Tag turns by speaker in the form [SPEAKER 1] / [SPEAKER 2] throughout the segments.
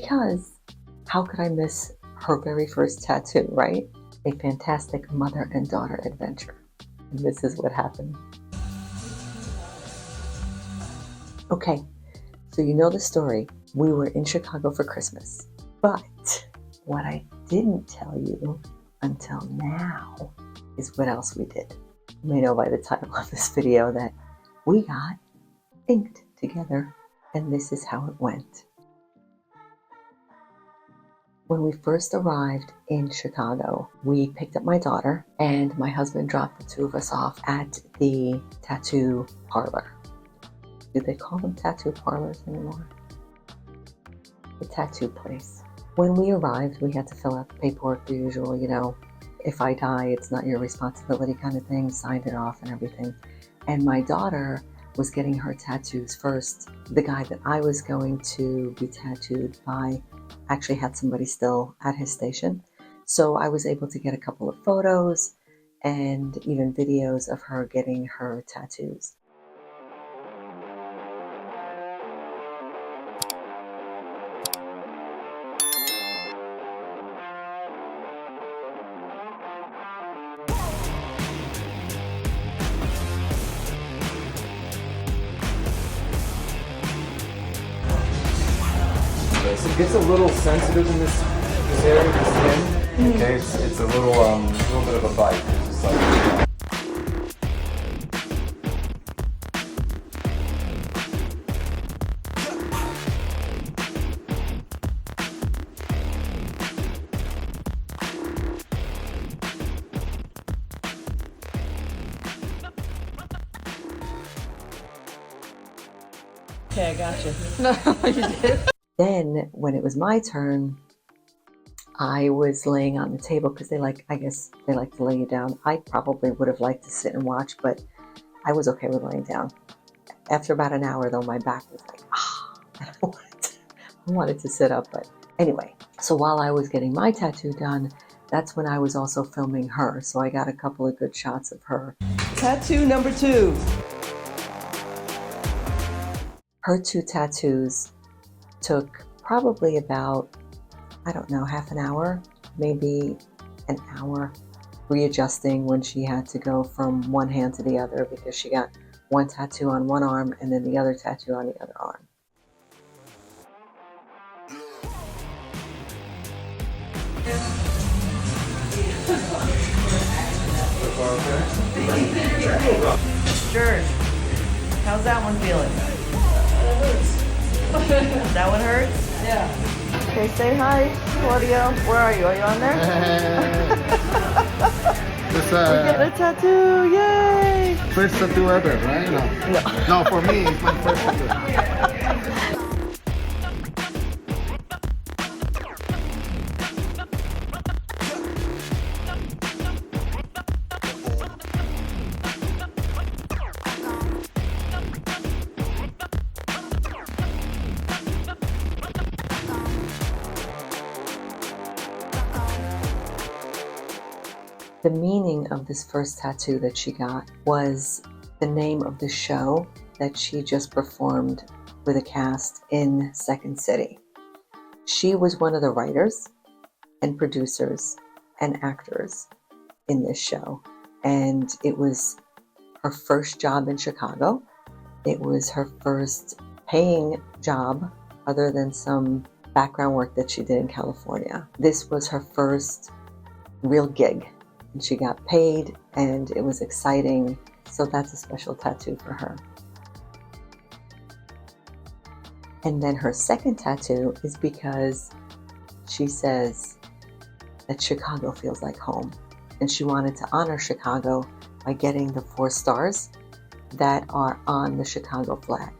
[SPEAKER 1] Because how could I miss her very first tattoo, right? A fantastic mother and daughter adventure. And this is what happened. Okay, so you know the story. We were in Chicago for Christmas. But what I didn't tell you until now is what else we did. You may know by the title of this video that we got inked together, and this is how it went. When we first arrived in Chicago, we picked up my daughter and my husband dropped the two of us off at the tattoo parlor. Do they call them tattoo parlors anymore? The tattoo place. When we arrived, we had to fill out the paperwork, the usual, if I die, it's not your responsibility kind of thing, signed it off and everything. And my daughter was getting her tattoos first. The guy that I was going to be tattooed by actually had somebody still at his station. So I was able to get a couple of photos and even videos of her getting her tattoos.
[SPEAKER 2] It gets a little sensitive in this area of the skin. Okay, it's a little bit of a bite. It's just like,
[SPEAKER 3] Okay, I got you. No, you did.
[SPEAKER 1] Then, when it was my turn, I was laying on the table because I guess they like to lay you down. I probably would have liked to sit and watch, but I was okay with laying down. After about an hour, though, my back was like, I wanted to sit up, but anyway. So while I was getting my tattoo done, that's when I was also filming her. So I got a couple of good shots of her.
[SPEAKER 3] Tattoo number 2.
[SPEAKER 1] Her 2 tattoos took probably about, I don't know, half an hour, maybe an hour, readjusting when she had to go from one hand to the other because she got one tattoo on one arm and then the other tattoo on the other arm.
[SPEAKER 3] Sure. How's that one feeling? That one hurts? Yeah. Okay, say hi, Claudio. Where are you? Are you on there?
[SPEAKER 4] It's
[SPEAKER 3] We're getting a tattoo, yay!
[SPEAKER 4] first tattoo ever, right? No, for me, it's my first tattoo.
[SPEAKER 1] The meaning of this first tattoo that she got was the name of the show that she just performed with a cast in Second City. She was one of the writers and producers and actors in this show. And it was her first job in Chicago. It was her first paying job other than some background work that she did in California. This was her first real gig. And she got paid and it was exciting. So that's a special tattoo for her. And then her second tattoo is because she says that Chicago feels like home. And she wanted to honor Chicago by getting the 4 stars that are on the Chicago flag.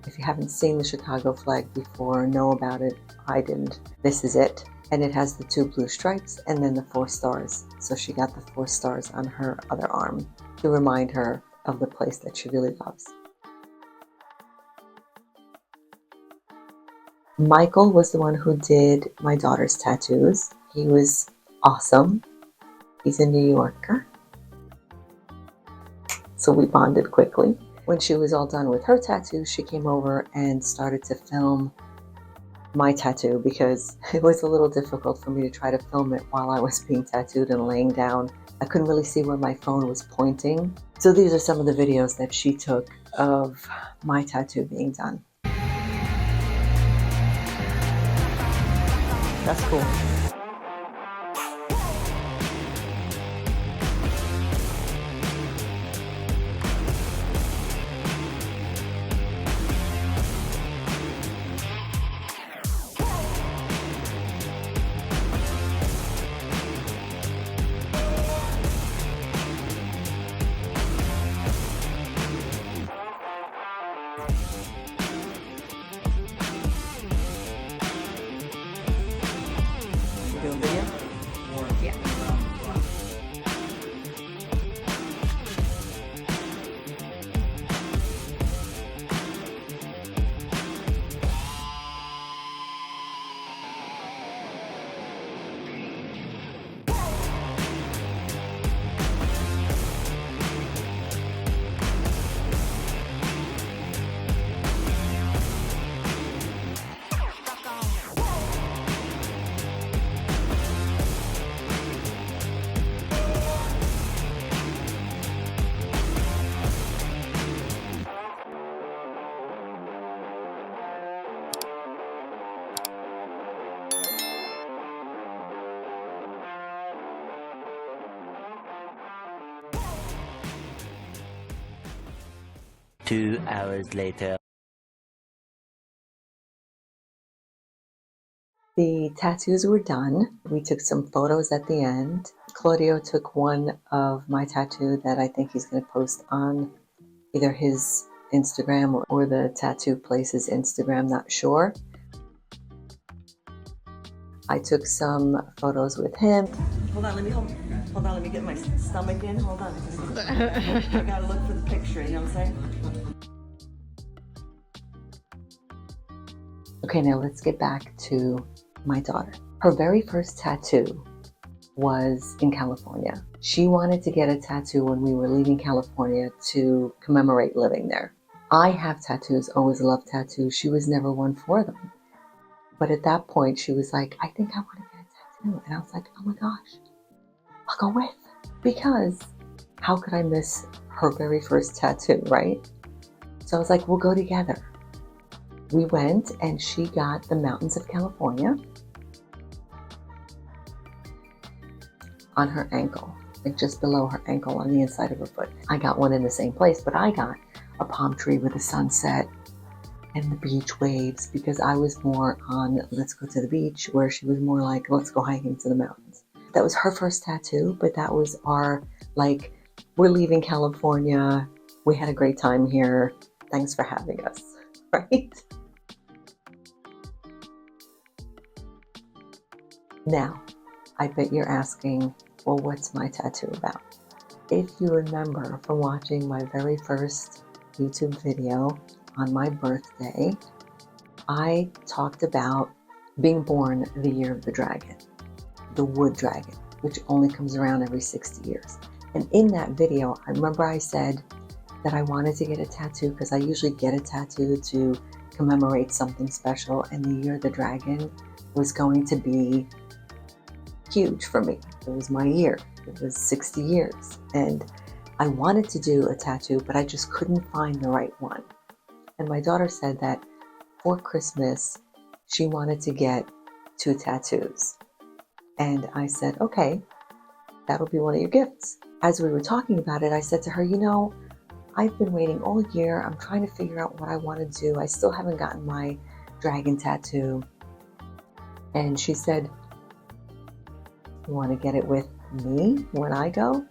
[SPEAKER 1] If you haven't seen the Chicago flag before, know about it. I didn't. This is it. And it has the 2 blue stripes and then the 4 stars. So she got the 4 stars on her other arm to remind her of the place that she really loves. Michael was the one who did my daughter's tattoos. He was awesome. He's a New Yorker. So we bonded quickly. When she was all done with her tattoos, she came over and started to film my tattoo because it was a little difficult for me to try to film it while I was being tattooed and laying down. I couldn't really see where my phone was pointing. So these are some of the videos that she took of my tattoo being done. That's cool. Doing video? Yeah.
[SPEAKER 5] 2 hours later.
[SPEAKER 1] The tattoos were done. We took some photos at the end. Claudio took one of my tattoo that I think he's going to post on either his Instagram or the tattoo place's Instagram, not sure. I took some photos with him. Hold on, let me get my stomach in. Hold on. I gotta look for the picture, you know what I'm saying? Okay, now let's get back to my daughter. Her very first tattoo was in California. She wanted to get a tattoo when we were leaving California to commemorate living there. I have tattoos, always loved tattoos. She was never one for them. But at that point, she was like, I think I want to get a tattoo. And I was like, oh my gosh, I'll go with. Because how could I miss her very first tattoo, right? So I was like, we'll go together. We went and she got the mountains of California on her ankle, like just below her ankle on the inside of her foot. I got one in the same place, but I got a palm tree with the sunset and the beach waves because I was more on let's go to the beach, where she was more like let's go hiking to the mountains. That was her first tattoo, but that was our like, we're leaving California, we had a great time here, thanks for having us, right? Now, I bet you're asking, well, what's my tattoo about? If you remember from watching my very first YouTube video on my birthday, I talked about being born the year of the dragon, the wood dragon, which only comes around every 60 years. And in that video, I remember I said that I wanted to get a tattoo because I usually get a tattoo to commemorate something special, and the year of the dragon was going to be huge for me. It was my year. It was 60 years. And I wanted to do a tattoo, but I just couldn't find the right one. And my daughter said that for Christmas, she wanted to get 2 tattoos. And I said, okay, that'll be one of your gifts. As we were talking about it, I said to her, you know, I've been waiting all year. I'm trying to figure out what I want to do. I still haven't gotten my dragon tattoo. And she said, you want to get it with me when I go?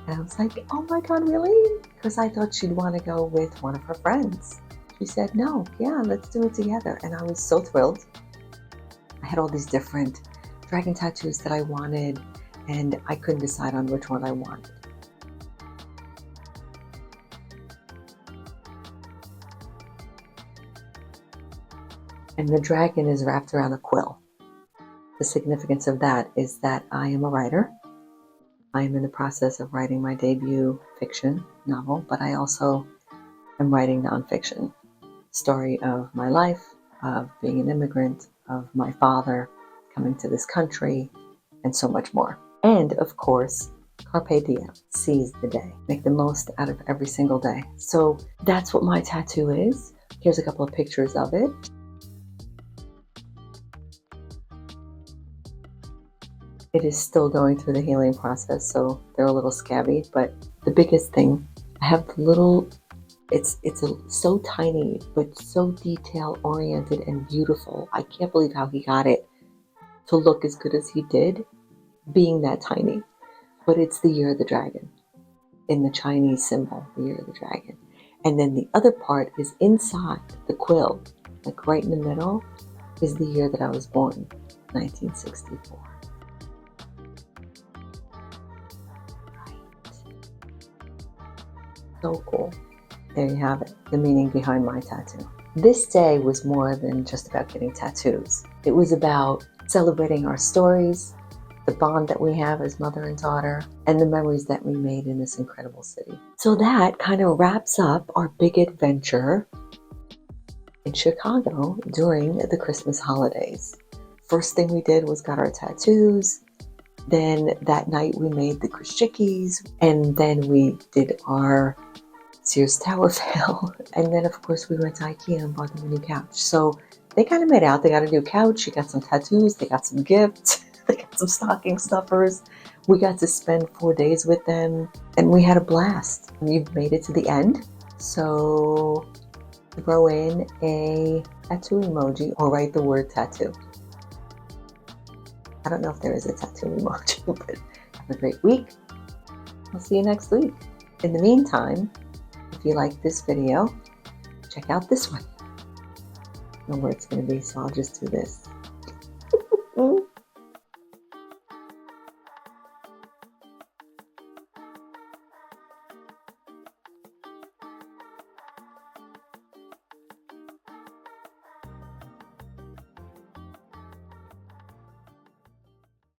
[SPEAKER 1] And I was like, oh my God, really? Because I thought she'd want to go with one of her friends. She said, no, yeah, let's do it together. And I was so thrilled. I had all these different dragon tattoos that I wanted, and I couldn't decide on which one I wanted. And the dragon is wrapped around a quill. The significance of that is that I am a writer. I am in the process of writing my debut fiction novel, but I also am writing nonfiction. Story of my life, of being an immigrant, of my father coming to this country and so much more. And of course, carpe diem, seize the day. Make the most out of every single day. So that's what my tattoo is. Here's a couple of pictures of it. It is still going through the healing process, so they're a little scabby, but the biggest thing, I have the little, it's so tiny, but so detail oriented and beautiful. I can't believe how he got it to look as good as he did, being that tiny. But it's the year of the dragon in the Chinese symbol, the year of the dragon. And then the other part is inside the quill, like right in the middle, is the year that I was born, 1964. So cool. There you have it, the meaning behind my tattoo. This day was more than just about getting tattoos. It was about celebrating our stories, the bond that we have as mother and daughter, and the memories that we made in this incredible city. So that kind of wraps up our big adventure in Chicago during the Christmas holidays. First thing we did was got our tattoos. Then that night we made the krishikis, and then we did our Sears Tower fail. And then of course we went to IKEA and bought them a new couch. So they kind of made out. They got a new couch, they got some tattoos, they got some gifts, they got some stocking stuffers. We got to spend 4 days with them and we had a blast. You've made it to the end. So throw in a tattoo emoji or write the word tattoo. I don't know if there is a tattoo emoji, but have a great week. I'll see you next week. In the meantime, if you like this video, check out this one. I don't know where it's going to be, so I'll just do this.